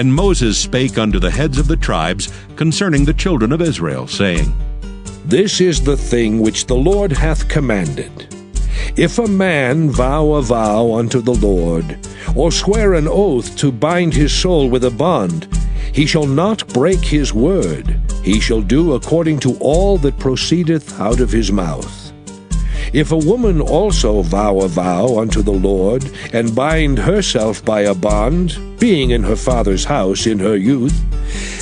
And Moses spake unto the heads of the tribes concerning the children of Israel, saying, This is the thing which the Lord hath commanded. If a man vow a vow unto the Lord, or swear an oath to bind his soul with a bond, he shall not break his word. He shall do according to all that proceedeth out of his mouth. If a woman also vow a vow unto the Lord, and bind herself by a bond, being in her father's house in her youth,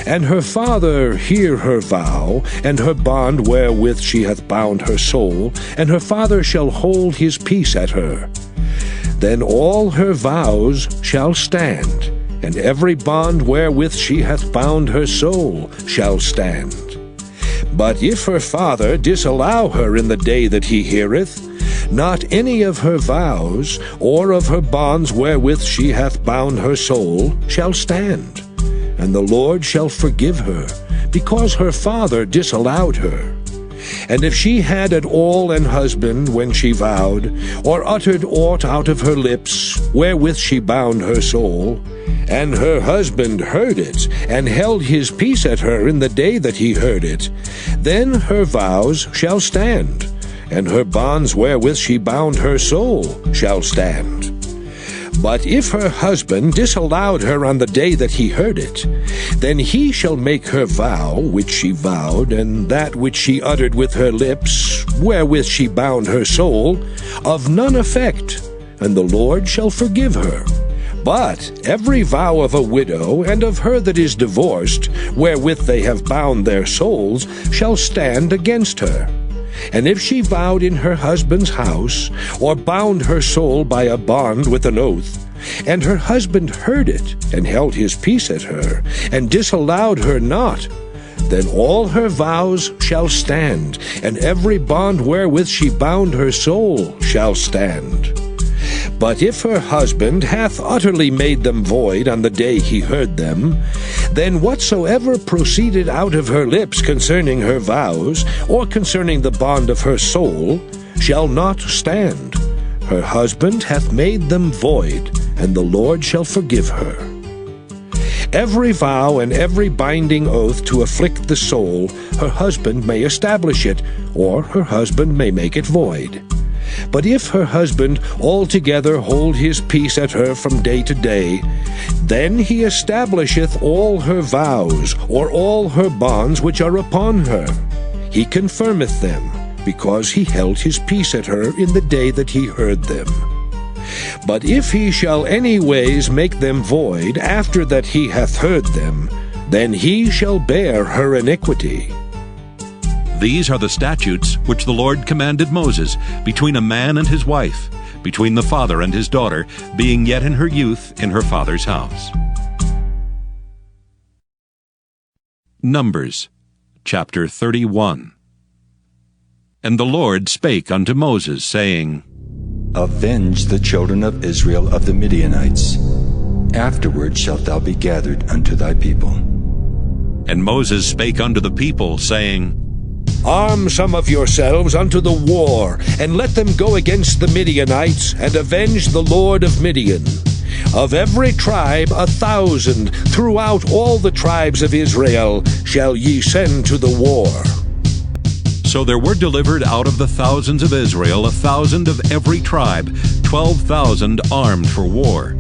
and her father hear her vow, and her bond wherewith she hath bound her soul, and her father shall hold his peace at her, then all her vows shall stand, and every bond wherewith she hath bound her soul shall stand. But if her father disallow her in the day that he heareth, not any of her vows, or of her bonds wherewith she hath bound her soul, shall stand, and the Lord shall forgive her, because her father disallowed her. And if she had at all an husband when she vowed, or uttered aught out of her lips, wherewith she bound her soul, and her husband heard it, and held his peace at her in the day that he heard it, then her vows shall stand, and her bonds wherewith she bound her soul shall stand. But if her husband disallowed her on the day that he heard it, then he shall make her vow which she vowed, and that which she uttered with her lips, wherewith she bound her soul, of none effect, and the Lord shall forgive her. But every vow of a widow and of her that is divorced, wherewith they have bound their souls, shall stand against her. And if she vowed in her husband's house, or bound her soul by a bond with an oath, and her husband heard it, and held his peace at her, and disallowed her not, then all her vows shall stand, and every bond wherewith she bound her soul shall stand. But if her husband hath utterly made them void on the day he heard them, then whatsoever proceeded out of her lips concerning her vows, or concerning the bond of her soul, shall not stand. Her husband hath made them void, and the Lord shall forgive her. Every vow and every binding oath to afflict the soul, her husband may establish it, or her husband may make it void. But if her husband altogether hold his peace at her from day to day, then he establisheth all her vows, or all her bonds which are upon her. He confirmeth them, because he held his peace at her in the day that he heard them. But if he shall any ways make them void after that he hath heard them, then he shall bear her iniquity. These are the statutes which the Lord commanded Moses between a man and his wife, between the father and his daughter, being yet in her youth in her father's house. Numbers chapter 31. And the Lord spake unto Moses, saying, Avenge the children of Israel of the Midianites. Afterward shalt thou be gathered unto thy people. And Moses spake unto the people, saying, Arm some of yourselves unto the war, and let them go against the Midianites, and avenge the Lord of Midian. Of every tribe 1,000 throughout all the tribes of Israel shall ye send to the war. So there were delivered out of the thousands of Israel 1,000 of every tribe, 12,000 armed for war.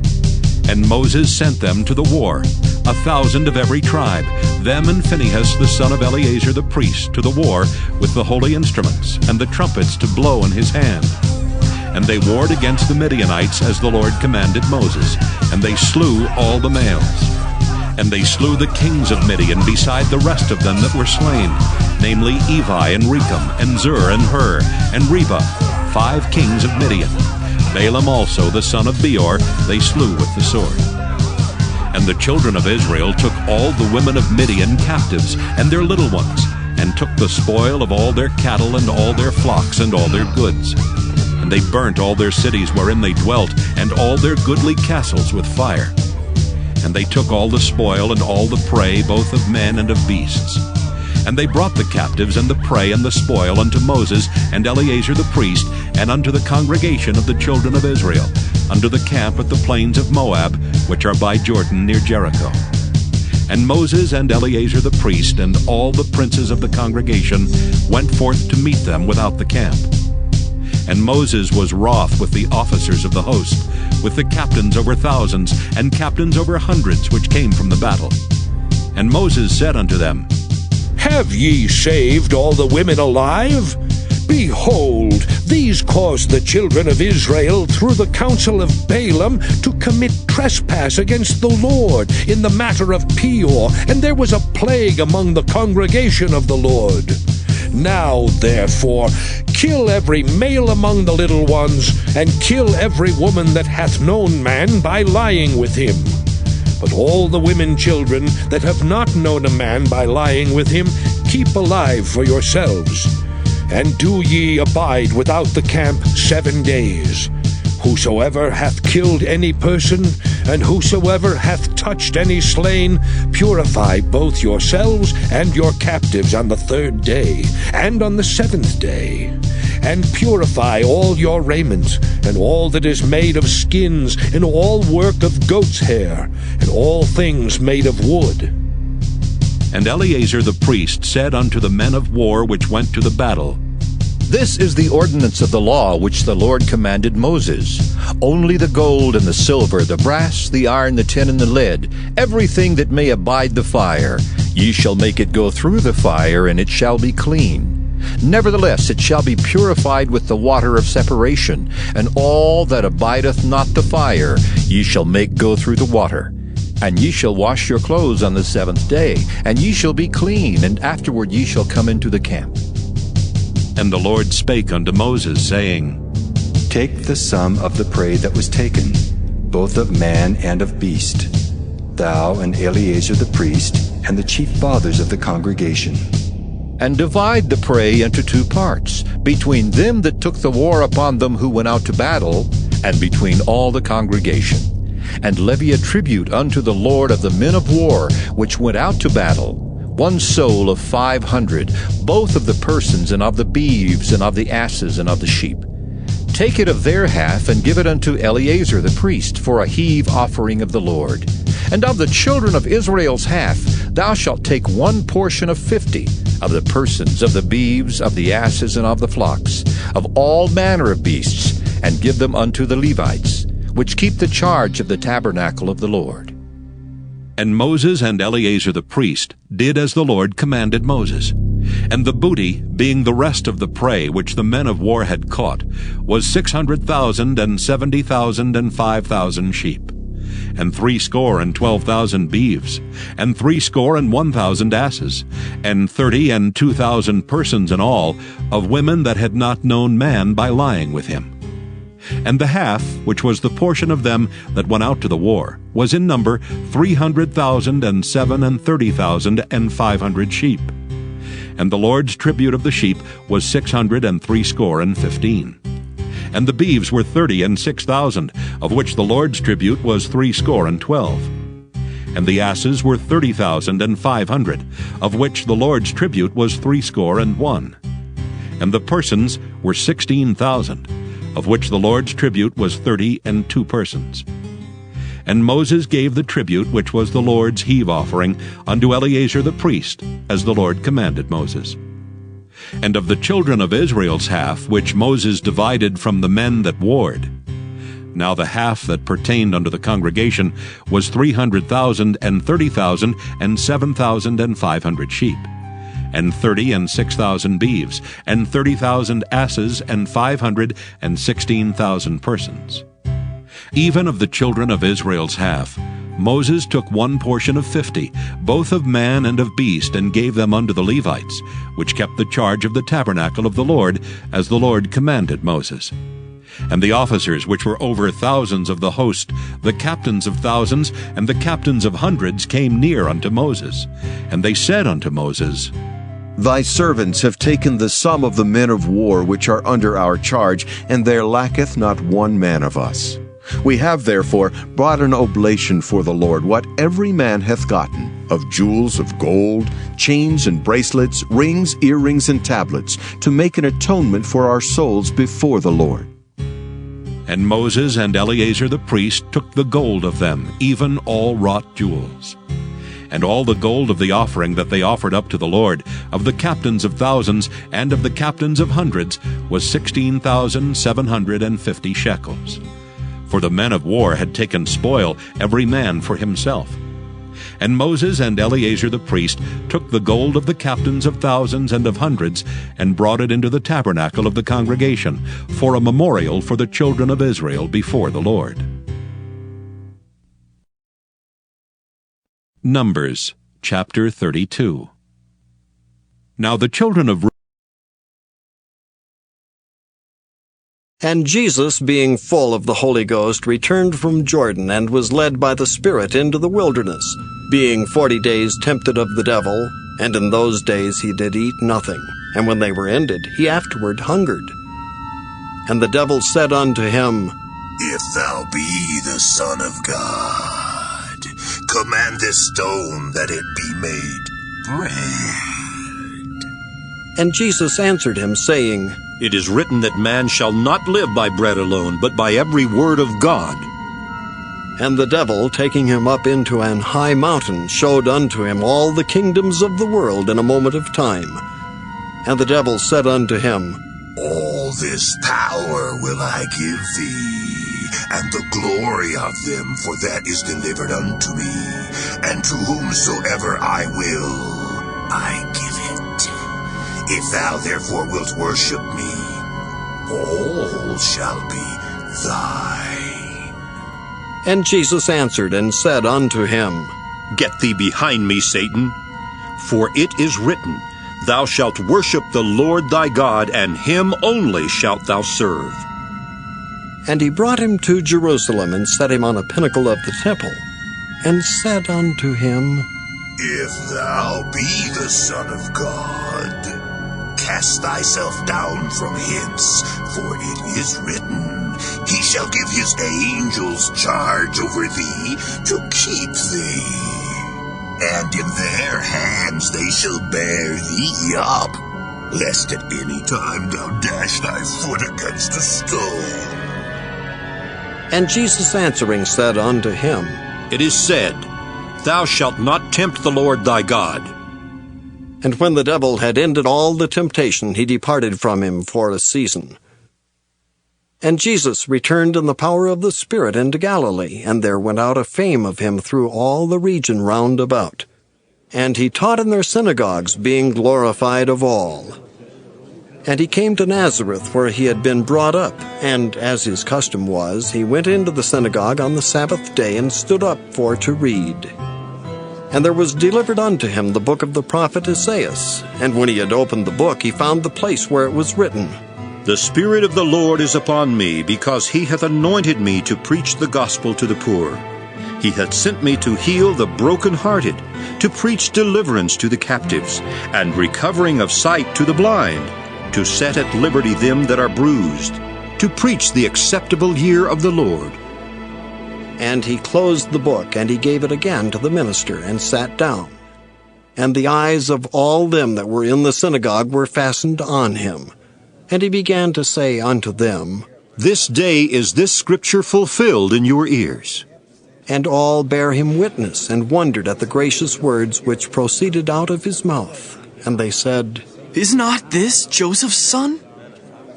And Moses sent them to the war, 1,000 of every tribe, them and Phinehas the son of Eleazar the priest, to the war with the holy instruments, and the trumpets to blow in his hand. And they warred against the Midianites as the Lord commanded Moses, and they slew all the males. And they slew the kings of Midian beside the rest of them that were slain, namely Evi and Rechem, and Zur and Hur, and Reba, 5 kings of Midian. Balaam also the son of Beor they slew with the sword. And the children of Israel took all the women of Midian captives, and their little ones, and took the spoil of all their cattle, and all their flocks, and all their goods. And they burnt all their cities wherein they dwelt, and all their goodly castles with fire. And they took all the spoil and all the prey, both of men and of beasts. And they brought the captives and the prey and the spoil unto Moses and Eleazar the priest, and unto the congregation of the children of Israel, unto the camp at the plains of Moab, which are by Jordan near Jericho. And Moses and Eleazar the priest and all the princes of the congregation went forth to meet them without the camp. And Moses was wroth with the officers of the host, with the captains over thousands, and captains over hundreds, which came from the battle. And Moses said unto them, Have ye saved all the women alive? Behold, these caused the children of Israel through the counsel of Balaam to commit trespass against the Lord in the matter of Peor, and there was a plague among the congregation of the Lord. Now, therefore, kill every male among the little ones, and kill every woman that hath known man by lying with him. But all the women children that have not known a man by lying with him, keep alive for yourselves. And do ye abide without the camp 7 days. Whosoever hath killed any person, and whosoever hath touched any slain, purify both yourselves and your captives on the 3rd day, and on the 7th day. And purify all your raiment, and all that is made of skins, and all work of goat's hair, and all things made of wood. And Eleazar the priest said unto the men of war which went to the battle, This is the ordinance of the law which the Lord commanded Moses. Only the gold and the silver, the brass, the iron, the tin, and the lead, everything that may abide the fire, ye shall make it go through the fire, and it shall be clean. Nevertheless it shall be purified with the water of separation, and all that abideth not the fire ye shall make go through the water. And ye shall wash your clothes on the 7th day, and ye shall be clean, and afterward ye shall come into the camp. And the Lord spake unto Moses, saying, Take the sum of the prey that was taken, both of man and of beast, thou and Eleazar the priest, and the chief fathers of the congregation. And divide the prey into 2 parts, between them that took the war upon them who went out to battle, and between all the congregation. And levy a tribute unto the Lord of the men of war which went out to battle, 1 soul of 500, both of the persons, and of the beeves, and of the asses, and of the sheep. Take it of their half, and give it unto Eleazar the priest for a heave offering of the Lord. And of the children of Israel's half thou shalt take 1 portion of 50, of the persons, of the beeves, of the asses, and of the flocks, of all manner of beasts, and give them unto the Levites, which keep the charge of the tabernacle of the Lord. And Moses and Eleazar the priest did as the Lord commanded Moses. And the booty, being the rest of the prey which the men of war had caught, was 600,000 and 70,000 and 5,000 sheep, and 62,000 beeves, and 61,000 asses, and 30 and 2,000 persons in all, of women that had not known man by lying with him. And the half, which was the portion of them that went out to the war, was in number 300,000 and 30,500 sheep. And the Lord's tribute of the sheep was 615. And the beeves were 30 and 6,000, of which the Lord's tribute was 12. And the asses were 30,500, of which the Lord's tribute was 61. And the persons were 16,000, of which the Lord's tribute was 32 persons. And Moses gave the tribute which was the Lord's heave offering unto Eleazar the priest, as the Lord commanded Moses. And of the children of Israel's half, which Moses divided from the men that warred, now the half that pertained unto the congregation was 300,000 and 30,000 and 7,500 sheep, and 30 and 6,000 beeves, and 30,000 asses, and 516,000 persons. Even of the children of Israel's half, Moses took 1 portion of 50, both of man and of beast, and gave them unto the Levites, which kept the charge of the tabernacle of the Lord, as the Lord commanded Moses. And the officers which were over thousands of the host, the captains of thousands, and the captains of hundreds, came near unto Moses. And they said unto Moses, Thy servants have taken the sum of the men of war which are under our charge, and there lacketh not one man of us. We have therefore brought an oblation for the Lord, what every man hath gotten, of jewels of gold, chains and bracelets, rings, earrings, and tablets, to make an atonement for our souls before the Lord. And Moses and Eleazar the priest took the gold of them, even all wrought jewels. And all the gold of the offering that they offered up to the Lord, of the captains of thousands and of the captains of hundreds, was 16,750 shekels. For the men of war had taken spoil, every man for himself. And Moses and Eleazar the priest took the gold of the captains of thousands and of hundreds, and brought it into the tabernacle of the congregation, for a memorial for the children of Israel before the Lord. Numbers chapter 32. Now the children of And Jesus, being full of the Holy Ghost, returned from Jordan, and was led by the Spirit into the wilderness, being 40 days tempted of the devil. And in those days he did eat nothing, and when they were ended, he afterward hungered. And the devil said unto him, If thou be the Son of God, command this stone that it be made bread. And Jesus answered him, saying, It is written that man shall not live by bread alone, but by every word of God. And the devil, taking him up into an high mountain, showed unto him all the kingdoms of the world in a moment of time. And the devil said unto him, All this power will I give thee, and the glory of them, for that is delivered unto me, and to whomsoever I will, I give it. If thou therefore wilt worship me, all shall be thine. And Jesus answered and said unto him, Get thee behind me, Satan, for it is written, Thou shalt worship the Lord thy God, and him only shalt thou serve. And he brought him to Jerusalem, and set him on a pinnacle of the temple, and said unto him, If thou be the Son of God, cast thyself down from hence, for it is written, He shall give his angels charge over thee, to keep thee. And in their hands they shall bear thee up, lest at any time thou dash thy foot against a stone. And Jesus answering said unto him, It is said, Thou shalt not tempt the Lord thy God. And when the devil had ended all the temptation, he departed from him for a season. And Jesus returned in the power of the Spirit into Galilee, and there went out a fame of him through all the region round about. And he taught in their synagogues, being glorified of all. And he came to Nazareth, where he had been brought up, and, as his custom was, he went into the synagogue on the Sabbath day, and stood up for to read. And there was delivered unto him the book of the prophet Esaias. And when he had opened the book, he found the place where it was written, The Spirit of the Lord is upon me, because he hath anointed me to preach the gospel to the poor. He hath sent me to heal the brokenhearted, to preach deliverance to the captives, and recovering of sight to the blind, to set at liberty them that are bruised, to preach the acceptable year of the Lord. And he closed the book, and he gave it again to the minister, and sat down. And the eyes of all them that were in the synagogue were fastened on him. And he began to say unto them, This day is this scripture fulfilled in your ears. And all bare him witness, and wondered at the gracious words which proceeded out of his mouth. And they said, Is not this Joseph's son?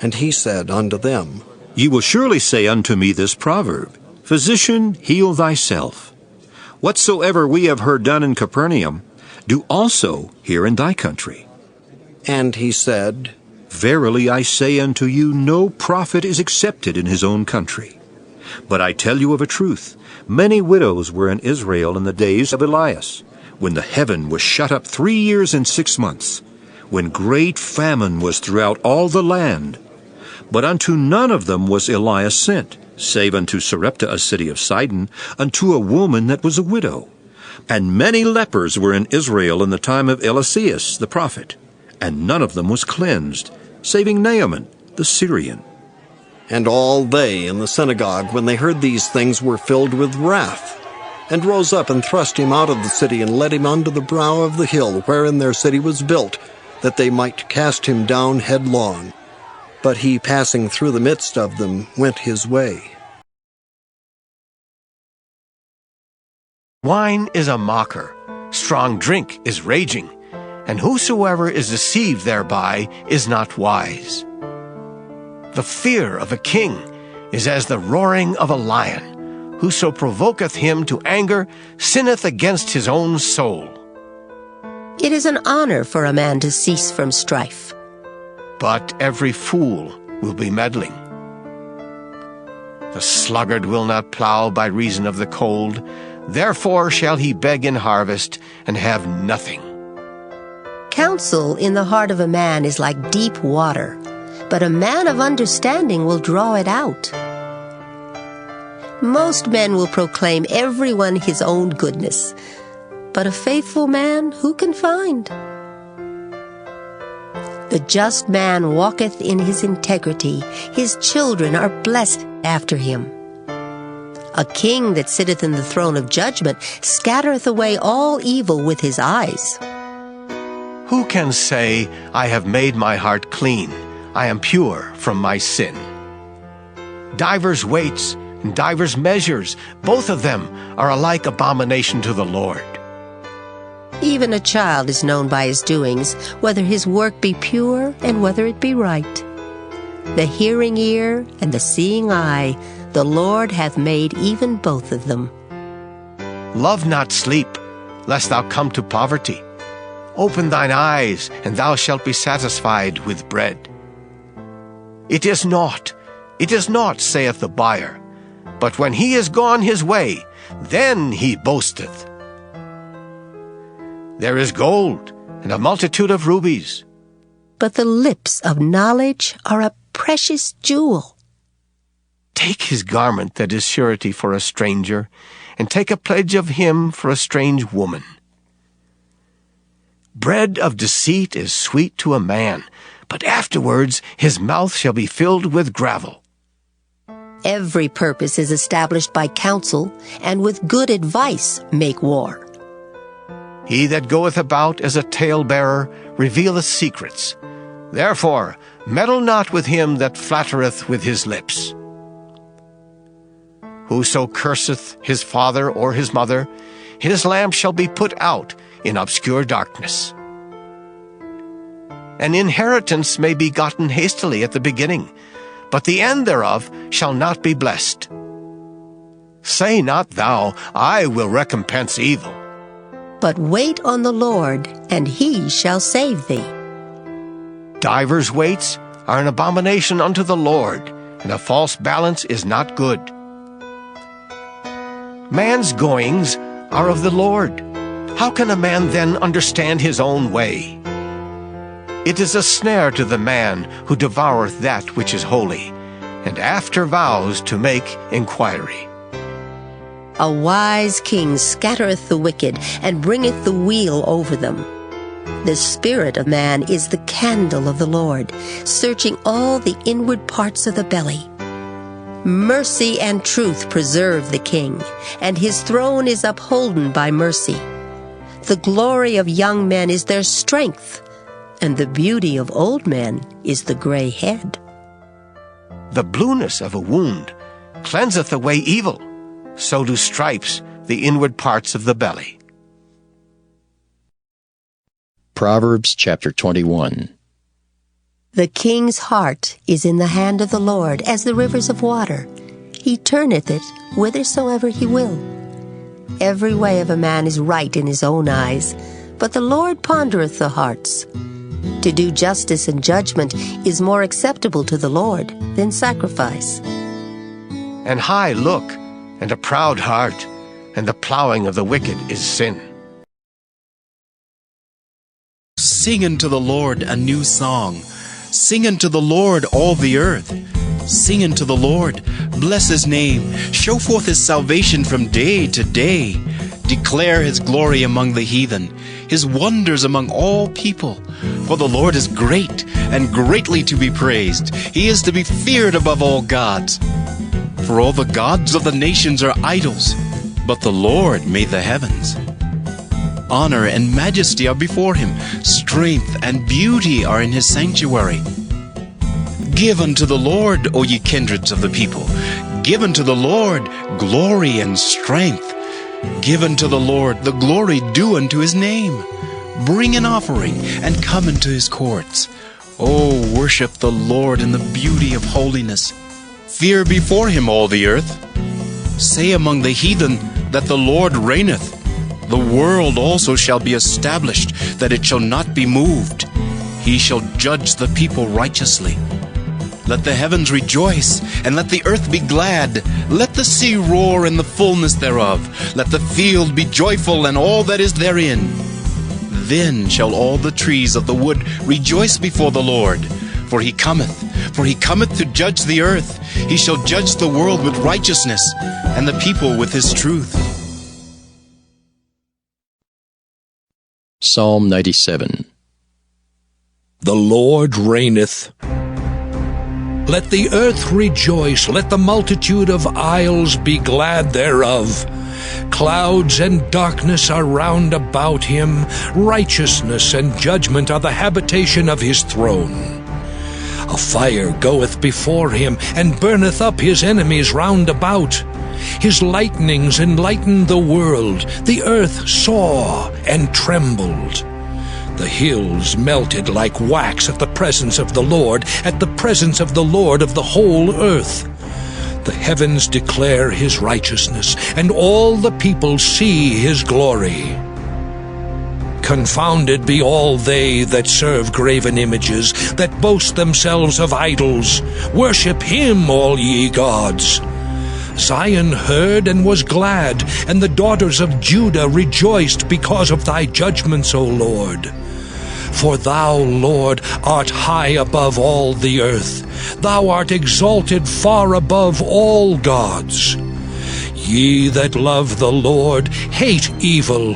And he said unto them, Ye will surely say unto me this proverb, Physician, heal thyself. Whatsoever we have heard done in Capernaum, do also here in thy country. And he said, Verily I say unto you, no prophet is accepted in his own country. But I tell you of a truth, many widows were in Israel in the days of Elias, when the heaven was shut up 3 years and 6 months, when great famine was throughout all the land. But unto none of them was Elias sent, save unto Sarepta, a city of Sidon, unto a woman that was a widow. And many lepers were in Israel in the time of Eliseus the prophet, and none of them was cleansed, saving Naaman the Syrian. And all they in the synagogue, when they heard these things, were filled with wrath, and rose up and thrust him out of the city, and led him unto the brow of the hill wherein their city was built, that they might cast him down headlong. But he, passing through the midst of them, went his way. Wine is a mocker, Strong drink is raging, and whosoever is deceived thereby is not wise. The fear of a king is as the roaring of a lion. Whoso provoketh him to anger sinneth against his own soul. It is an honor for a man to cease from strife. But every fool will be meddling. The sluggard will not plow by reason of the cold. Therefore shall he beg in harvest and have nothing. Counsel in the heart of a man is like deep water, but a man of understanding will draw it out. Most men will proclaim everyone his own goodness, but a faithful man who can find? The just man walketh in his integrity, his children are blessed after him. A king that sitteth in the throne of judgment scattereth away all evil with his eyes. Who can say, I have made my heart clean, I am pure from my sin? Divers weights and divers measures, both of them are alike abomination to the Lord. Even a child is known by his doings, whether his work be pure and whether it be right. The hearing ear and the seeing eye, the Lord hath made even both of them. Love not sleep, lest thou come to poverty. Open thine eyes, and thou shalt be satisfied with bread. It is naught, saith the buyer. But when he is gone his way, then he boasteth. There is gold and a multitude of rubies. But the lips of knowledge are a precious jewel. Take his garment that is surety for a stranger, and take a pledge of him for a strange woman. Bread of deceit is sweet to a man, but afterwards his mouth shall be filled with gravel. Every purpose is established by counsel, and with good advice make war. He that goeth about as a talebearer revealeth secrets. Therefore meddle not with him that flattereth with his lips. Whoso curseth his father or his mother, his lamp shall be put out in obscure darkness. An inheritance may be gotten hastily at the beginning, but the end thereof shall not be blessed. Say not thou, I will recompense evil. But wait on the Lord, and he shall save thee. Divers weights are an abomination unto the Lord, and a false balance is not good. Man's goings are of the Lord. How can a man then understand his own way? It is a snare to the man who devoureth that which is holy, and after vows to make inquiry. A wise king scattereth the wicked, and bringeth the weal over them. The spirit of man is the candle of the Lord, searching all the inward parts of the belly. Mercy and truth preserve the king, and his throne is upholden by mercy. The glory of young men is their strength, and the beauty of old men is the gray head. The blueness of a wound cleanseth away evil, so do stripes the inward parts of the belly. Proverbs chapter 21. The king's heart is in the hand of the Lord, as the rivers of water. He turneth it whithersoever he will. Every way of a man is right in his own eyes, but the Lord pondereth the hearts. To do justice and judgment is more acceptable to the Lord than sacrifice. An high look and a proud heart, and the plowing of the wicked is sin. Sing unto the Lord a new song. Sing unto the Lord all the earth. Sing unto the Lord, bless his name. Show forth his salvation from day to day. Declare his glory among the heathen, his wonders among all people. For the Lord is great, and greatly to be praised. He is to be feared above all gods. For all the gods of the nations are idols, but the Lord made the heavens. Honor and majesty are before him. Strength and beauty are in his sanctuary. Give unto the Lord, O ye kindreds of the people. Give unto the Lord glory and strength. Give unto the Lord the glory due unto his name. Bring an offering and come into his courts. O worship the Lord in the beauty of holiness. Fear before him all the earth. Say among the heathen that the Lord reigneth. The world also shall be established, that it shall not be moved. He shall judge the people righteously. Let the heavens rejoice, and let the earth be glad. Let the sea roar and the fullness thereof. Let the field be joyful, and all that is therein. Then shall all the trees of the wood rejoice before the Lord. For he cometh to judge the earth. He shall judge the world with righteousness, and the people with his truth. Psalm 97. The Lord reigneth. Let the earth rejoice, let the multitude of isles be glad thereof. Clouds and darkness are round about him. Righteousness and judgment are the habitation of his throne. A fire goeth before him, and burneth up his enemies round about. His lightnings enlightened the world. The earth saw and trembled. The hills melted like wax at the presence of the Lord, at the presence of the Lord of the whole earth. The heavens declare his righteousness, and all the people see his glory. Confounded be all they that serve graven images, that boast themselves of idols. Worship him, all ye gods. Zion heard and was glad, and the daughters of Judah rejoiced because of thy judgments, O Lord. For thou, Lord, art high above all the earth. Thou art exalted far above all gods. Ye that love the Lord hate evil.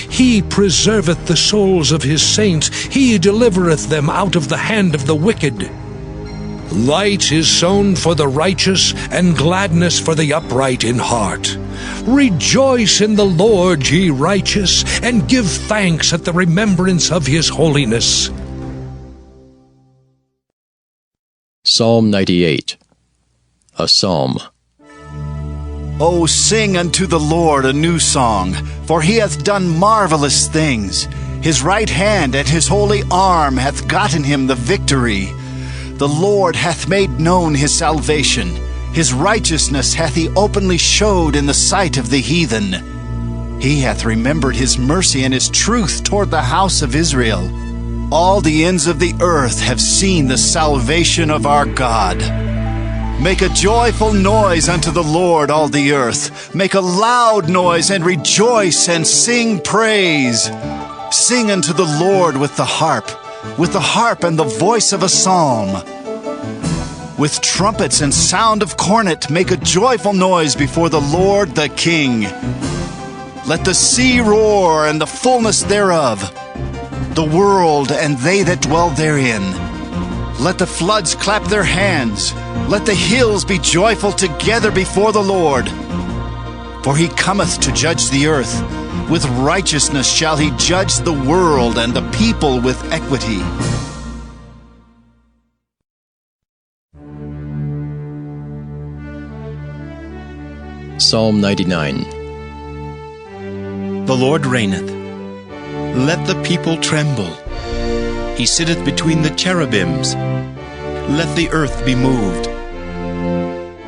He preserveth the souls of his saints. He delivereth them out of the hand of the wicked. Light is sown for the righteous, and gladness for the upright in heart. Rejoice in the Lord, ye righteous, and give thanks at the remembrance of his holiness. Psalm 98. A Psalm. O sing unto the Lord a new song, for he hath done marvelous things. His right hand and his holy arm hath gotten him the victory. The Lord hath made known his salvation. His righteousness hath he openly showed in the sight of the heathen. He hath remembered his mercy and his truth toward the house of Israel. All the ends of the earth have seen the salvation of our God. Make a joyful noise unto the Lord, all the earth. Make a loud noise and rejoice and sing praise. Sing unto the Lord with the harp and the voice of a psalm. With trumpets and sound of cornet, make a joyful noise before the Lord the King. Let the sea roar and the fullness thereof, the world and they that dwell therein. Let the floods clap their hands. Let the hills be joyful together before the Lord. For he cometh to judge the earth. With righteousness shall he judge the world, and the people with equity. Psalm 99. The Lord reigneth. Let the people tremble. He sitteth between the cherubims. Let the earth be moved.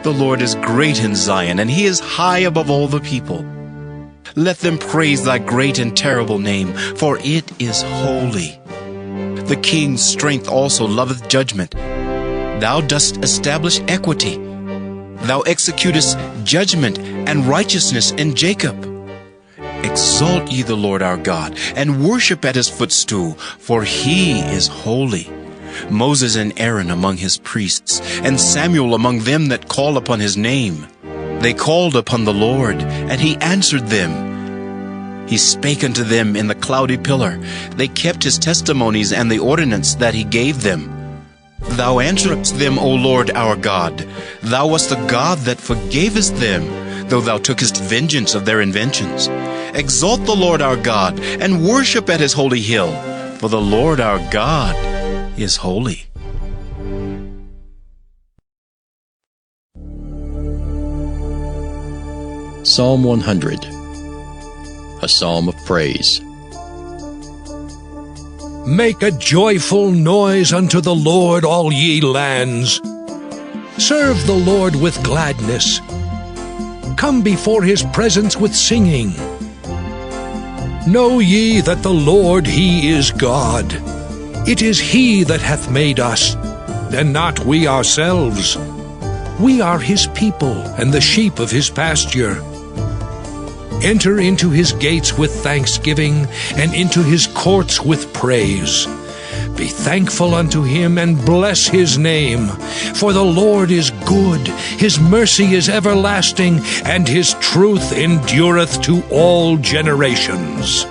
The Lord is great in Zion, and he is high above all the people. Let them praise thy great and terrible name, for it is holy. The king's strength also loveth judgment. Thou dost establish equity. Thou executest judgment and righteousness in Jacob. Exalt ye the Lord our God, and worship at his footstool, for he is holy. Moses and Aaron among his priests, and Samuel among them that call upon his name. They called upon the Lord, and he answered them. He spake unto them in the cloudy pillar. They kept his testimonies and the ordinance that he gave them. Thou answeredst them, O Lord our God. Thou wast the God that forgavest them, though thou tookest vengeance of their inventions. Exalt the Lord our God, and worship at his holy hill, for the Lord our God is holy. Psalm 100. a psalm of praise. Make a joyful noise unto the Lord, all ye lands. Serve the Lord with gladness. Come before his presence with singing. Know ye that the Lord, he is God. It is he that hath made us, and not we ourselves. We are his people, and the sheep of his pasture. Enter into his gates with thanksgiving, and into his courts with praise. Be thankful unto him, and bless his name. For the Lord is good, his mercy is everlasting, and his truth endureth to all generations.